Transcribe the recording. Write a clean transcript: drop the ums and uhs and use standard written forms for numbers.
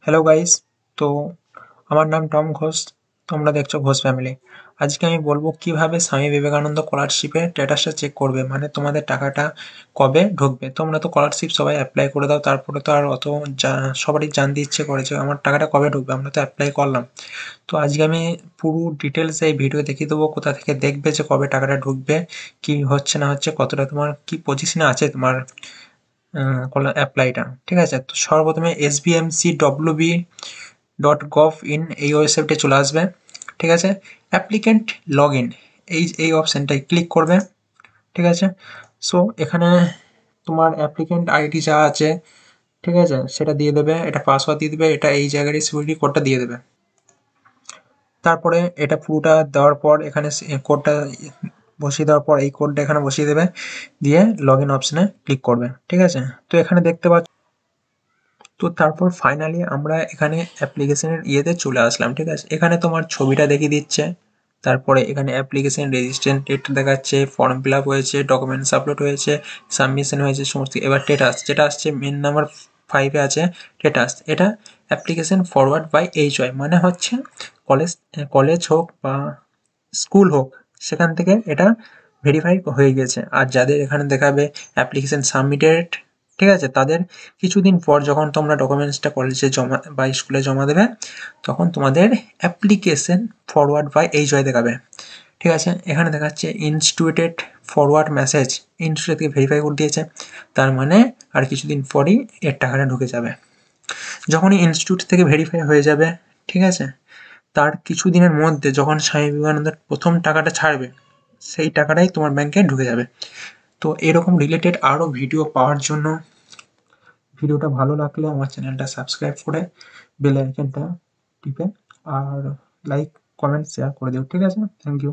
Hello guys. তো আমার নাম টম ঘোষ। তোমরা দেখছো ঘোষ ফ্যামিলি। আজকে আমি বলবো কিভাবে স্বামী বিবেকানন্দ স্কলারশিপে স্ট্যাটাসটা চেক করবে, মানে তোমাদের টাকাটা কবে ঢুকবে। তোমরা তো স্কলারশিপ সবাই অ্যাপ্লাই করে দাও, তারপরে তো আর অত সবারই জানতে ইচ্ছে করেছে আমার টাকাটা কবে ঢুকবে, আমরা তো অ্যাপ্লাই করলাম। তো আজকে আমি পুরো ডিটেলস এই ভিডিও দেখিয়ে দেবো, কোথা থেকে দেখবে যে কবে টাকাটা ঢুকবে, কি হচ্ছে না হচ্ছে, কতটা তোমার কি পজিশনে আছে তোমার অ্যাপ্লাইটা। ঠিক আছে, তো সর্বপ্রথমে sbmc.wb.gov.in এই ওয়েবসাইটে চলে আসবে। ঠিক আছে, অ্যাপ্লিক্যান্ট লগ ইন এই অপশানটায় ক্লিক করবে। ঠিক আছে, সো এখানে তোমার অ্যাপ্লিক্যান্ট আইডি যা আছে, ঠিক আছে, সেটা দিয়ে দেবে, এটা পাসওয়ার্ড দিয়ে দেবে, এটা এই জায়গায় সিকিউরিটি কোডটা দিয়ে দেবে। তারপরে এটা পুরোটা দেওয়ার পর এখানে কোডটা বসিয়ে দেওয়ার পর এই কোডটা এখানে বসিয়ে দেবে, দিয়ে লগ ইন অপশানে ক্লিক করবে। ঠিক আছে, তো এখানে দেখতে পাচ্ছ। তো তারপর ফাইনালি আমরা এখানে অ্যাপ্লিকেশনের ইয়েতে চলে আসলাম। ঠিক আছে, এখানে তোমার ছবিটা দেখিয়ে দিচ্ছে, তারপরে এখানে অ্যাপ্লিকেশন রেজিস্ট্রেশন ডেট দেখাচ্ছে, ফর্ম ফিল আপ হয়েছে, ডকুমেন্টস আপলোড হয়েছে, সাবমিশন হয়েছে সমস্ত। এবার স্ট্যাটাস যেটা আসছে মেন নাম্বার 5-এ আছে স্ট্যাটাস, এটা অ্যাপ্লিকেশন ফরওয়ার্ড বাই এইচওয়াই, মানে হচ্ছে কলেজ কলেজ হোক বা স্কুল হোক, সেখান থেকে এটা ভেরিফাই হয়ে গেছে। আর যাদের এখানে দেখাবে অ্যাপ্লিকেশন সাবমিটেড, ঠিক আছে, তাদের কিছুদিন পর যখন তোমরা ডকুমেন্টসটা কলেজে জমা বা স্কুলে জমা দেবে, তখন তোমাদের অ্যাপ্লিকেশন ফরওয়ার্ড বাই এইচওয়াই দেখাবে। ঠিক আছে, এখানে দেখাচ্ছে ইনস্টিটিউটেড ফরওয়ার্ড মেসেজ, ইনস্টিটিউট থেকে ভেরিফাই করে দিয়েছে, তার মানে আর কিছুদিন পরই এর টাকাটা ঢুকে যাবে। যখনই ইনস্টিটিউট থেকে ভেরিফাই হয়ে যাবে, ঠিক আছে, তার কিছুদিনের মধ্যে যখন স্বামী বিবেকানন্দের প্রথম টাকাটা ছাড়বে, সেই টাকাটাই তোমার ব্যাংকে ঢুকে যাবে। তো এরকম রিলেটেড আরও ভিডিও পাওয়ার জন্য ভিডিওটা ভালো লাগলে আমার চ্যানেলটা সাবস্ক্রাইব করে বেল আইকনটা টিপে আর লাইক কমেন্ট শেয়ার করে দিও। ঠিক আছে, থ্যাংক ইউ।